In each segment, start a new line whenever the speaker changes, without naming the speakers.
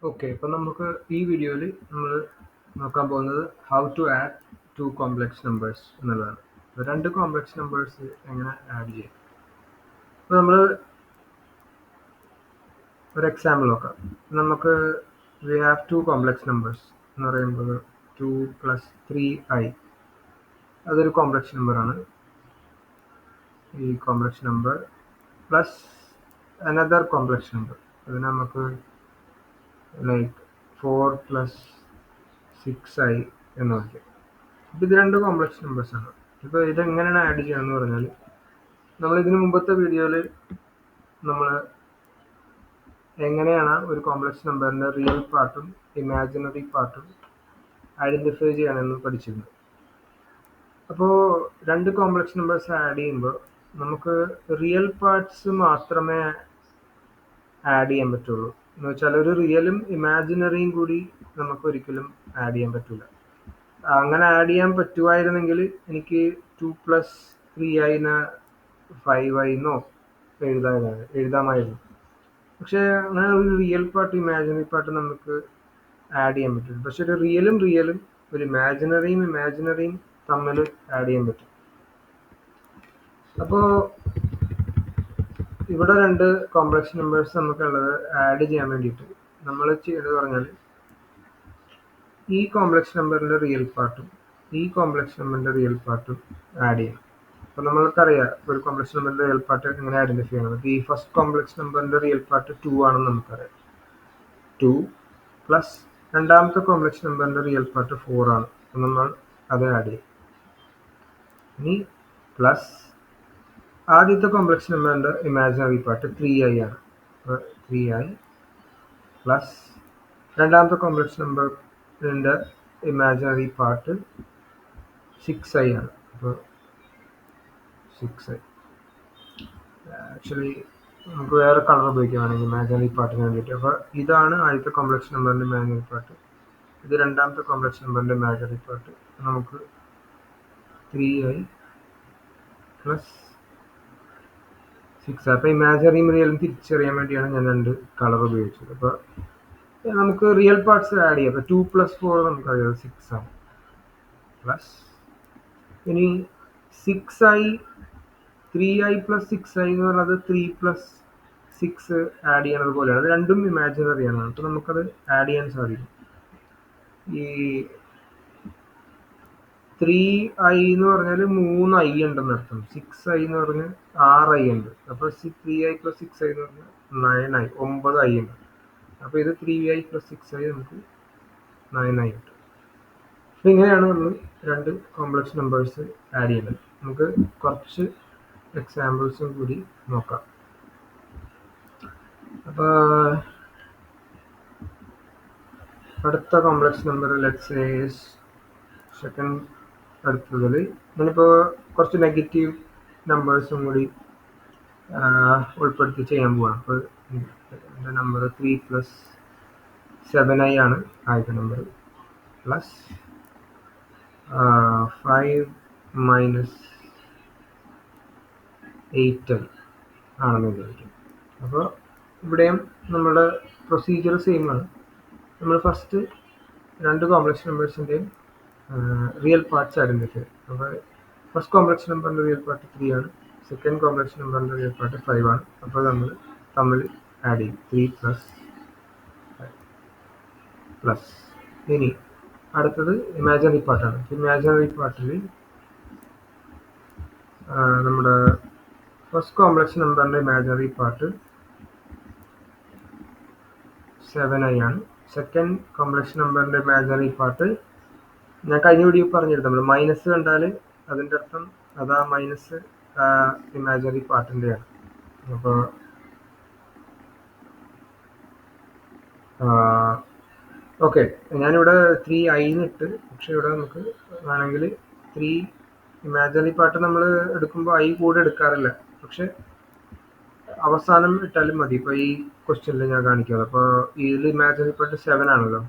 Okay, ഇപ്പം നമുക്ക് ഈ വീഡിയോയിൽ നമ്മൾ നോക്കാൻ പോകുന്നത് how to add two complex numbers എന്നുള്ളതാണ്. അപ്പോൾ രണ്ട് കോംപ്ലക്സ് നമ്പേഴ്സ് എങ്ങനെ ആഡ് ചെയ്യാം. അപ്പോൾ നമ്മൾ ഒരു എക്സാമ്പിൾ നോക്കാം. നമുക്ക് we have two complex numbers എന്ന് പറയുമ്പോൾ 2 + 3i അതൊരു കോംപ്ലക്സ് നമ്പറാണ്. ഈ complex number plus another complex number, അതിന് നമുക്ക് ലൈക്ക് 4 + 6i എന്ന് നോക്കിയാൽ. അപ്പോൾ ഇത് രണ്ട് കോംപ്ലക്സ് നമ്പേഴ്സ് ആണ്. ഇപ്പോൾ ഇതെങ്ങനെയാണ് ആഡ് ചെയ്യാന്ന് പറഞ്ഞാൽ, നമ്മൾ ഇതിന് മുമ്പത്തെ വീഡിയോയിൽ നമ്മൾ എങ്ങനെയാണ് ഒരു കോംപ്ലക്സ് നമ്പറിൻ്റെ റിയൽ പാർട്ടും ഇമാജിനറി പാർട്ടും ഐഡൻറ്റിഫൈ ചെയ്യണമെന്ന് പഠിച്ചിരുന്നു. അപ്പോൾ രണ്ട് കോംപ്ലക്സ് നമ്പേഴ്സ് ആഡ് ചെയ്യുമ്പോൾ നമുക്ക് റിയൽ പാർട്സ് മാത്രമേ ആഡ് ചെയ്യാൻ പറ്റുള്ളൂ. എന്ന് വെച്ചാൽ ഒരു റിയലും ഇമാജിനറിയും കൂടി നമുക്ക് ഒരിക്കലും ആഡ് ചെയ്യാൻ പറ്റില്ല. അങ്ങനെ ആഡ് ചെയ്യാൻ പറ്റുമായിരുന്നെങ്കിൽ എനിക്ക് 2 + 3i 5i എന്നോ എഴുതാമായിരുന്നു. പക്ഷേ അങ്ങനെ ഒരു റിയൽ പാർട്ട് ഇമാജിനറി പാർട്ട് നമുക്ക് ആഡ് ചെയ്യാൻ പറ്റില്ല. പക്ഷെ ഒരു റിയലും ഒരു ഇമാജിനറിയും തമ്മിൽ ആഡ് ചെയ്യാൻ പറ്റും. അപ്പോൾ ഇവിടെ രണ്ട് കോംപ്ലക്സ് നമ്പേഴ്സ് നമുക്കുള്ളത് ആഡ് ചെയ്യാൻ വേണ്ടിയിട്ട് നമ്മൾ ചെയ്യേണ്ടത് പറഞ്ഞാൽ, ഈ കോംപ്ലക്സ് നമ്പറിൻ്റെ റിയൽ പാർട്ടും ഈ കോംപ്ലക്സ് നമ്പറിൻ്റെ റിയൽ പാർട്ടും ആഡ് ചെയ്യണം. അപ്പോൾ നമ്മൾക്കറിയാം ഒരു കോംപ്ലക്സ് നമ്പറിൻ്റെ റിയൽ പാർട്ട് എങ്ങനെ ഐഡൻറ്റിഫൈ ചെയ്യണം. ഈ ഫസ്റ്റ് കോംപ്ലക്സ് നമ്പറിൻ്റെ റിയൽ പാർട്ട് 2 ആണെന്ന് നമുക്കറിയാം. 2 പ്ലസ് രണ്ടാമത്തെ കോംപ്ലക്സ് നമ്പറിൻ്റെ റിയൽ പാർട്ട് 4 ആണ്. അപ്പോൾ നമ്മൾ അത് ആഡ് ചെയ്യും. ഇനി പ്ലസ് ആദ്യത്തെ കോംപ്ലക്സ് നമ്പറിൻ്റെ ഇമാജിനറി പാർട്ട് 3i ആണ്. അപ്പോൾ 3i പ്ലസ് രണ്ടാമത്തെ കോംപ്ലക്സ് നമ്പറിൻ്റെ ഇമാജിനറി പാർട്ട് 6i ആണ്. അപ്പോൾ 6i. ആക്ച്വലി നമുക്ക് വേറെ കളർ ഉപയോഗിക്കുകയാണെങ്കിൽ ഇമാജിനറി പാർട്ടിന് വേണ്ടിയിട്ട്. അപ്പോൾ ഇതാണ് ആദ്യത്തെ കോംപ്ലക്സ് നമ്പറിൻ്റെ ഇമാജിനറി പാർട്ട്, ഇത് രണ്ടാമത്തെ കോംപ്ലക്സ് നമ്പറിൻ്റെ ഇമാജിനറി പാർട്ട്. നമുക്ക് 3i പ്ലസ് 6. അപ്പോൾ ഇമാജിനറിയും റിയലും തിരിച്ചറിയാൻ വേണ്ടിയാണ് ഞാൻ രണ്ട് കളർ ഉപയോഗിച്ചത്. അപ്പോൾ നമുക്ക് റിയൽ പാർട്സ് ആഡ് ചെയ്യാം. അപ്പോൾ 2 + 4 നമുക്കറിയാം 6 ആണ്. പ്ലസ് ഇനി 6i 3i + 6i എന്ന് പറയുന്നത് 3 + 6 ആഡ് ചെയ്യണത് പോലെയാണ്. അത് രണ്ടും ഇമാജിനറി ആണ്. അപ്പോൾ നമുക്കത് ആഡ് ചെയ്യാൻ സാധിക്കും. ഈ 3i എന്ന് പറഞ്ഞാൽ 3i ഉണ്ടെന്ന് അർത്ഥം. 6i എന്ന് പറഞ്ഞാൽ 6i ഉണ്ട്. അപ്പോൾ 3i + 6i എന്ന് പറഞ്ഞാൽ 9i, 9i ഉണ്ട്. അപ്പോൾ ഇത് 3i + 6i നമുക്ക് 9i ഉണ്ട്. അപ്പോൾ ഇങ്ങനെയാണ് നമ്മൾ രണ്ട് കോംപ്ലക്സ് നമ്പേഴ്സ് ആഡ് ചെയ്യുന്നത്. നമുക്ക് കുറച്ച് എക്സാമ്പിൾസും കൂടി നോക്കാം. അപ്പോൾ അടുത്ത കോംപ്ലക്സ് നമ്പർ ലെറ്റ്സ് സെക്കൻഡ് അടുത്തതിൽ ഞാനിപ്പോൾ കുറച്ച് നെഗറ്റീവ് നമ്പേഴ്സും കൂടി ഉൾപ്പെടുത്തി ചെയ്യാൻ പോവാണ്. അപ്പോൾ എൻ്റെ നമ്പർ 3 + 7i ആണ് ആദ്യത്തെ നമ്പർ. പ്ലസ് 5 - 8i ആണെന്ന് വിചാരിക്കും. അപ്പോൾ ഇവിടെയും നമ്മുടെ പ്രൊസീജിയർ സെയിം ആണ്. നമ്മൾ ഫസ്റ്റ് രണ്ട് കോംപ്ലക്സ് നമ്പേഴ്സിൻ്റെയും റിയൽ പാർട്സ് ഐഡൻറ്റിഫൈ ചെയ്യും. അപ്പോൾ ഫസ്റ്റ് കോംപ്ലക്സ് നമ്പറിൻ്റെ റിയൽ പാർട്ട് 3 ആണ്, സെക്കൻഡ് കോംപ്ലക്സ് നമ്പറിൻ്റെ റിയൽ പാർട്ട് 5 ആണ്. അപ്പോൾ നമ്മൾ തമ്മിൽ ആഡ് ചെയ്യും 3 + 5 പ്ലസ്. ഇനി അടുത്തത് ഇമാജിനറി പാർട്ടാണ്. ഇമാജിനറി പാർട്ടിൽ നമ്മുടെ ഫസ്റ്റ് കോംപ്ലക്സ് നമ്പറിൻ്റെ ഇമാജിനറി പാർട്ട് 7i ആണ്. സെക്കൻഡ് കോംപ്ലക്സ് നമ്പറിൻ്റെ ഇമാജിനറി പാർട്ട് ഞാൻ കഴിഞ്ഞ വീഡിയോ പറഞ്ഞിരുന്നു. നമ്മൾ മൈനസ് കണ്ടാൽ അതിൻ്റെ അർത്ഥം അതാ മൈനസ് ഇമാജിനറി പാർട്ടിൻ്റെയാണ്. അപ്പോൾ ഓക്കെ, ഞാനിവിടെ 3i ഇട്ട്, പക്ഷെ ഇവിടെ നമുക്ക് വേണമെങ്കിൽ 3 ഇമാജിനറി പാർട്ട് നമ്മൾ എടുക്കുമ്പോൾ i കൂടെ എടുക്കാറില്ല, പക്ഷെ അവസാനം ഇട്ടാലും മതി. ഇപ്പോൾ ഈ ക്വസ്റ്റ്യനിൽ ഞാൻ കാണിക്കുന്നത്, അപ്പോൾ ഇതിൽ ഇമാജിനറി പാർട്ട് 7 ആണല്ലോ,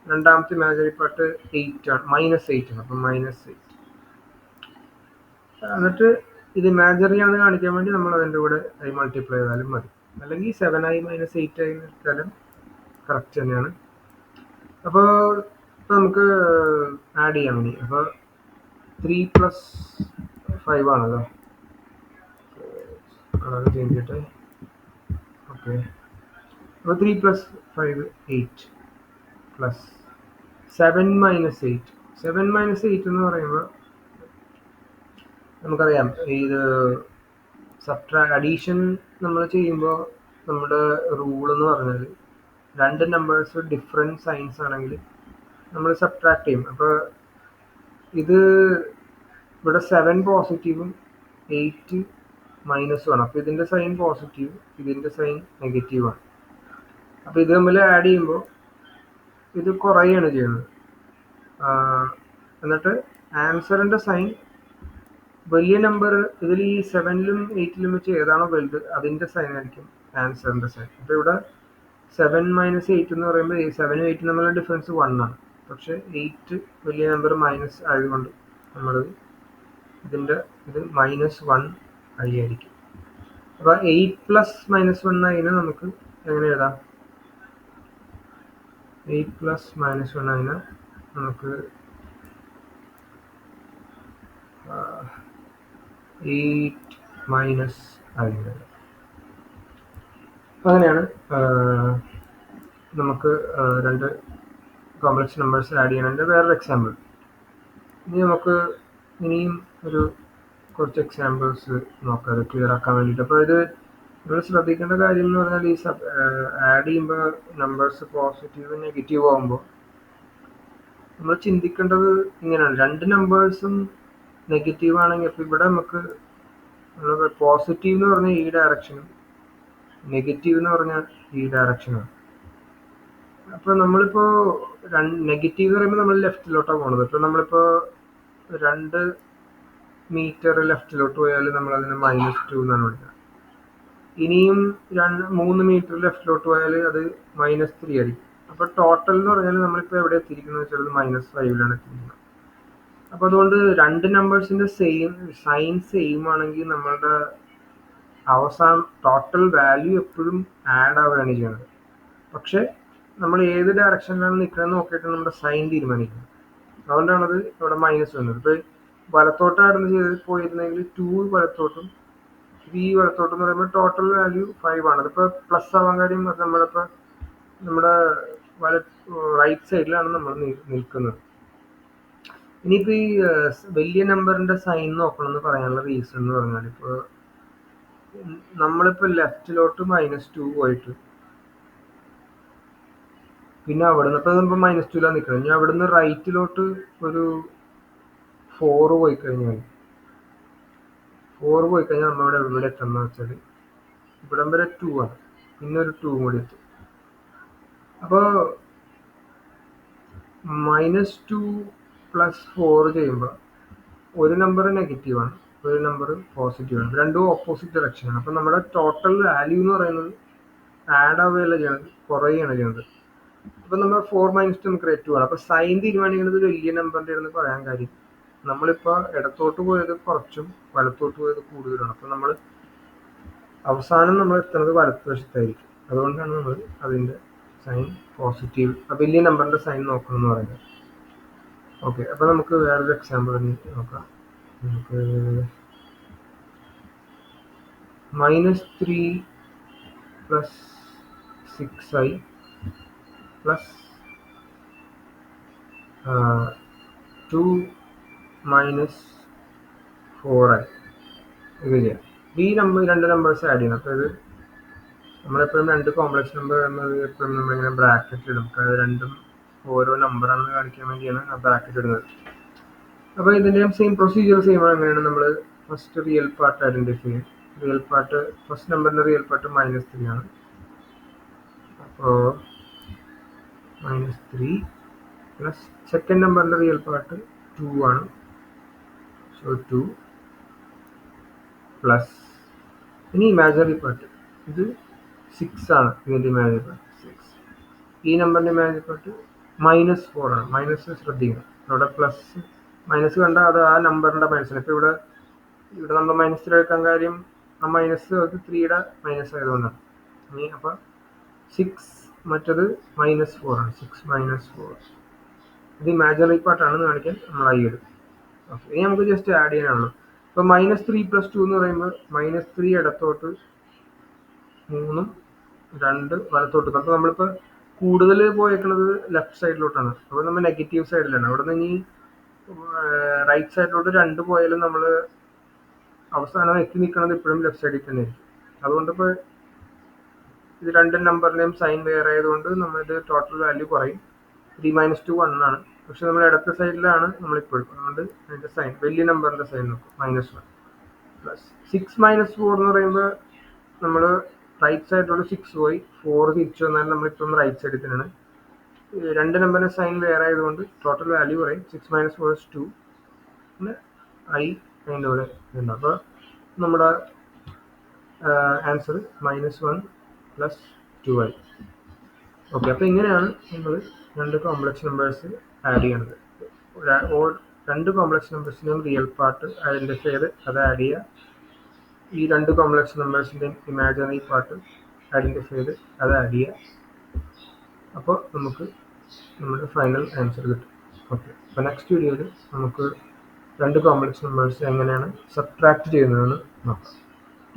രണ്ടാമത്തെ ഇമാജിനറി പാർട്ട് 8 ആണ്, -8 ആണ്. അപ്പം -8. എന്നിട്ട് ഇത് ഇമാജിനറി ആണെന്ന് കാണിക്കാൻ വേണ്ടി നമ്മൾ അതിൻ്റെ കൂടെ i മൾട്ടിപ്ലൈ ചെയ്താലും മതി. അല്ലെങ്കിൽ 7i - 8i എടുത്താലും കറക്റ്റ് തന്നെയാണ്. അപ്പോൾ ഇപ്പോൾ നമുക്ക് ആഡ് ചെയ്യാം ഇനി. അപ്പോൾ 3 + 5 ആണല്ലോ. അത് ചേഞ്ച് ചെയ്യട്ടെ. ഓക്കെ. അപ്പോൾ 3 + 5 8 പ്ലസ് 7 - 8. 7 - 8 എന്ന് പറയുമ്പോൾ നമുക്കറിയാം ഇത് അഡീഷൻ നമ്മൾ ചെയ്യുമ്പോൾ നമ്മുടെ റൂൾ എന്ന് പറഞ്ഞാൽ രണ്ട് നമ്പേഴ്സ് ഡിഫറെൻറ്റ് സൈൻസ് ആണെങ്കിൽ നമ്മൾ സബ്ട്രാക്ട് ചെയ്യും. അപ്പോൾ ഇത് ഇവിടെ 7 പോസിറ്റീവും 8 മൈനസും ആണ്. അപ്പോൾ ഇതിൻ്റെ സൈൻ പോസിറ്റീവ്, ഇതിൻ്റെ സൈൻ നെഗറ്റീവാണ്. അപ്പോൾ ഇത് തമ്മിൽ ആഡ് ചെയ്യുമ്പോൾ ഇത് കുറയാണ് ചെയ്യുന്നത്. എന്നിട്ട് ആൻസറിൻ്റെ സൈൻ വലിയ നമ്പർ ഇതിൽ ഈ 7-ലും 8-ലും വെച്ച് ഏതാണോ വലുത് അതിൻ്റെ സൈൻ ആയിരിക്കും ആൻസറിൻ്റെ സൈൻ. അപ്പോൾ ഇവിടെ 7 - 8 എന്ന് പറയുമ്പോൾ 7-ഉം 8-ഉം തമ്മിലുള്ള ഡിഫറൻസ് 1 ആണ്. പക്ഷേ 8 വലിയ നമ്പർ മൈനസ് ആയതുകൊണ്ട് നമ്മൾ ഇത് -1 ആയിരിക്കും. അപ്പോൾ 8 + -1 അതിനെ നമുക്ക് എങ്ങനെ എഴുതാം? 8 + -1 അതിനെ നമുക്ക് 8 - അതിന് അങ്ങനെയാണ് നമുക്ക് രണ്ട് കോംപ്ലക്സ് നമ്പേഴ്സ് ആഡ് ചെയ്യണതിൻ്റെ വേറൊരു എക്സാമ്പിൾ. ഇനി നമുക്ക് ഇനിയും കുറച്ച് എക്സാമ്പിൾസ് നോക്കാം അത് ക്ലിയർ ആക്കാൻ വേണ്ടിയിട്ട്. അപ്പോൾ ഇത് നമ്മൾ ശ്രദ്ധിക്കേണ്ട കാര്യം എന്ന് പറഞ്ഞാൽ ഈ ആഡ് ചെയ്യുമ്പോൾ നമ്പേഴ്സ് പോസിറ്റീവ് നെഗറ്റീവ് ആകുമ്പോൾ നമ്മൾ ചിന്തിക്കേണ്ടത് ഇങ്ങനെയാണ്. രണ്ട് നമ്പേഴ്സും നെഗറ്റീവ് ആണെങ്കിൽ അപ്പോൾ ഇവിടെ നമുക്ക് പോസിറ്റീവ് എന്ന് പറഞ്ഞാൽ ഈ ഡയറക്ഷനും നെഗറ്റീവ് എന്ന് പറഞ്ഞാൽ ഈ ഡയറക്ഷനാണ്. അപ്പോൾ നമ്മളിപ്പോൾ നെഗറ്റീവ് എന്ന് പറയുമ്പോൾ നമ്മൾ ലെഫ്റ്റിലോട്ടാണ് പോകുന്നത്. ഇപ്പോൾ നമ്മളിപ്പോൾ 2 മീറ്റർ ലെഫ്റ്റിലോട്ട് പോയാൽ നമ്മൾ അതിനെ -2 എന്നാണ് വിളിക്കുന്നത്. ഇനിയും 3 മീറ്റർ ലെഫ്റ്റിലോട്ട് പോയാൽ അത് -3 ആയിരിക്കും. അപ്പോൾ ടോട്ടൽ എന്ന് പറഞ്ഞാൽ നമ്മളിപ്പോൾ എവിടെ എത്തിയിരിക്കുന്നത് വെച്ചാൽ -5-ലാണ് എത്തിയിരിക്കുന്നത്. അപ്പോൾ അതുകൊണ്ട് രണ്ട് നമ്പേഴ്സിൻ്റെ സൈൻ സെയിം ആണെങ്കിൽ നമ്മളുടെ അവസാനം ടോട്ടൽ വാല്യൂ എപ്പോഴും ആഡ് ആവുകയാണ് ചെയ്യുന്നത്. പക്ഷേ നമ്മൾ ഏത് ഡയറക്ഷനിലാണ് നിൽക്കുന്നത് നോക്കിയിട്ട് നമ്മുടെ സൈൻ തീരുമാനിക്കുന്നത്. അതുകൊണ്ടാണത് ഇവിടെ മൈനസ് വന്നത്. ഇപ്പോൾ വലത്തോട്ടായിരുന്നു പോയിരുന്നെങ്കിൽ 2 വലത്തോട്ടും 3 വലത്തോട്ടും എന്ന് പറയുമ്പോൾ ടോട്ടൽ വാല്യൂ 5 ആണ്. അതിപ്പോൾ പ്ലസ് ആവാൻ കാര്യം അത് നമ്മളിപ്പോൾ നമ്മുടെ റൈറ്റ് സൈഡിലാണ് നമ്മൾ നിൽക്കുന്നത്. ഇനിയിപ്പോൾ ഈ വലിയ നമ്പറിൻ്റെ സൈൻ നോക്കണമെന്ന് പറയാനുള്ള റീസൺ എന്ന് പറഞ്ഞാൽ ഇപ്പോൾ നമ്മളിപ്പോൾ ലെഫ്റ്റിലോട്ട് -2 പോയിട്ട് പിന്നെ അവിടെ നിന്ന് ഇപ്പോൾ നമ്മൾ -2ലാണ് നിൽക്കുന്നത്. ഇനി അവിടെ നിന്ന് റൈറ്റിലോട്ട് ഒരു 4 പോയി കഴിഞ്ഞാൽ നമ്മളിവിടെ എവിടെ എത്തുന്നത് വെച്ചാൽ ഇവിടം വരെ 2 ആണ്. പിന്നെ ഒരു 2 കൂടി എത്തും. അപ്പോൾ -2 + 4 ചെയ്യുമ്പോൾ ഒരു നമ്പർ നെഗറ്റീവാണ്, ഒരു നമ്പർ പോസിറ്റീവാണ്. രണ്ടും ഓപ്പോസിറ്റ് ഡയറക്ഷനാണ്. അപ്പോൾ നമ്മുടെ ടോട്ടൽ വാല്യൂ എന്ന് പറയുന്നത് ആഡ് ആവുകയല്ല ചെയ്യുന്നത്, കുറയുകയാണ് ചെയ്യുന്നത്. അപ്പോൾ നമ്മൾ 4 - 2 നമുക്ക് 2 ആണ്. അപ്പോൾ സൈൻ തീരുമാനിക്കുന്നത് വലിയ നമ്പറിൻ്റെ ആണെന്ന് പറയാൻ കാര്യം നമ്മളിപ്പോൾ ഇടത്തോട്ട് പോയത് കുറച്ചും വലത്തോട്ട് പോയത് കൂടുതലാണ്. അപ്പോൾ നമ്മൾ അവസാനം നമ്മൾ എത്തുന്നത് വലത്തുവശത്തായിരിക്കും. അതുകൊണ്ടാണ് നമ്മൾ അതിൻ്റെ സൈൻ പോസിറ്റീവ് വലിയ നമ്പറിൻ്റെ സൈൻ നോക്കണം എന്ന് പറയുന്നത്. ഓക്കെ. അപ്പോൾ നമുക്ക് വേറൊരു എക്സാമ്പിൾ നോക്കാം. നമുക്ക് -3 + 6i + 2 - 4i ഇത് ചെയ്യാം. ഈ രണ്ട് നമ്പേഴ്സ് ആഡ് ചെയ്യണം. അപ്പോൾ ഇത് നമ്മളെപ്പോഴും രണ്ട് കോംപ്ലക്സ് നമ്പർ എന്നത് എപ്പോഴും നമ്മളിങ്ങനെ ബ്രാക്കറ്റ് ഇടും. രണ്ടും ഓരോ നമ്പറാണെന്ന് കാണിക്കാൻ വേണ്ടിയാണ് ആ ബ്രാക്കറ്റ് ഇടുന്നത്. അപ്പോൾ ഇതിൻ്റെയും സെയിം പ്രൊസീജിയർ സെയിം ആണ്. അങ്ങനെയാണ് നമ്മൾ ഫസ്റ്റ് റിയൽ പാർട്ട് ഐഡൻറ്റിഫൈ ചെയ്യും. റിയൽ പാർട്ട് ഫസ്റ്റ് നമ്പറിൻ്റെ റിയൽ പാർട്ട് -3 ആണ്. അപ്പോൾ -3 പ്ലസ് സെക്കൻഡ് നമ്പറിൻ്റെ റിയൽ പാർട്ട് 2 ആണ്. സോ 2 പ്ലസ് ഇനി ഇമാജിനറി പാർട്ട് ഇത് 6 ആണ്. ഇതിൻ്റെ ഇമാജിനറി പാർട്ട് 6. ഈ നമ്പറിൻ്റെ ഇമാജിനറി പാർട്ട് -4 ആണ്. മൈനസ് ശ്രദ്ധിക്കണം. അവിടെ പ്ലസ് മൈനസ് കണ്ടാൽ അത് ആ നമ്പറിൻ്റെ മൈനസാണ്. ഇപ്പോൾ ഇവിടെ നമ്മൾ -3 എടുക്കാൻ കാര്യം ആ -3യുടെ മൈനസ് ആയതുകൊണ്ടാണ്. അപ്പോൾ 6 മറ്റത് -4 ആണ്. 6 - 4 ഇത് ഇമാജിനറി പാർട്ടാണെന്ന് കാണിക്കാൻ നമ്മൾ I ഇടും. ഓക്കെ, ഇനി നമുക്ക് ജസ്റ്റ് ആഡ് ചെയ്യാനാണല്ലോ. ഇപ്പോൾ -3 + 2 എന്ന് പറയുമ്പോൾ -3 ഇടത്തോട്ട് 3 2 വലത്തോട്ട്. അപ്പോൾ നമ്മളിപ്പോൾ കൂടുതൽ പോയേക്കുന്നത് ലെഫ്റ്റ് സൈഡിലോട്ടാണ്. അപ്പോൾ നമ്മൾ നെഗറ്റീവ് സൈഡിലാണ്. അവിടെ നിന്ന് ഇനി റൈറ്റ് സൈഡിലോട്ട് 2 പോയാലും നമ്മൾ അവസാനം എത്തി നിൽക്കുന്നത് ഇപ്പോഴും ലെഫ്റ്റ് സൈഡിൽ തന്നെ ആയിരിക്കും. അതുകൊണ്ട് ഇപ്പോൾ ഇത് രണ്ട് നമ്പറിൻ്റെയും സൈൻ വേറെ ആയതുകൊണ്ട് നമ്മളുടെ ടോട്ടൽ വാല്യൂ കുറയും. 3 - 2 1 ആണ്. പക്ഷെ നമ്മൾ ഇടത്തെ സൈഡിലാണ് നമ്മളിപ്പോഴും. അതുകൊണ്ട് അതിൻ്റെ സൈൻ വലിയ നമ്പറിൻ്റെ സൈൻ നോക്കും -1 പ്ലസ് 6 - 4 എന്ന് പറയുമ്പോൾ നമ്മൾ റൈറ്റ് സൈഡിലോട്ട് 6 പോയി 4 തിരിച്ചു വന്നാൽ നമ്മളിപ്പം റൈറ്റ് സൈഡിൽ തന്നെയാണ്. രണ്ട് നമ്പറിൻ്റെ സൈൻ വേറെ ആയതുകൊണ്ട് ടോട്ടൽ വാല്യൂ പറയും 6 - 4 = 2. പിന്നെ I അതിൻ്റെ കൂടെ ഉണ്ട്. അപ്പോൾ നമ്മുടെ ആൻസർ -1 + 2I. ഓക്കെ, അപ്പോൾ ഇങ്ങനെയാണ് നമ്മൾ രണ്ട് കോംപ്ലക്സ് നമ്പേഴ്സ് ആഡ് ചെയ്യണത്. രണ്ട് കോംപ്ലക്സ് നമ്പേഴ്സിൻ്റെയും റിയൽ പാർട്ട് ഐഡൻറ്റിഫൈ ചെയ്ത് അത് ആഡ് ചെയ്യുക. ഈ രണ്ട് കോംപ്ലക്സ് നമ്പേഴ്സിൻ്റെയും ഇമാജിനറി പാർട്ട് ഐഡൻറ്റിഫൈ ചെയ്ത് അത് ആഡ് ചെയ്യുക. അപ്പോൾ നമുക്ക് നമ്മുടെ ഫൈനൽ ആൻസർ കിട്ടും. ഓക്കെ, അപ്പോൾ നെക്സ്റ്റ് വീഡിയോയിൽ നമുക്ക് രണ്ട് കോംപ്ലക്സ് നമ്പേഴ്സ് എങ്ങനെയാണ് സബ്ട്രാക്ട് ചെയ്യുന്നതെന്ന് നോക്കാം.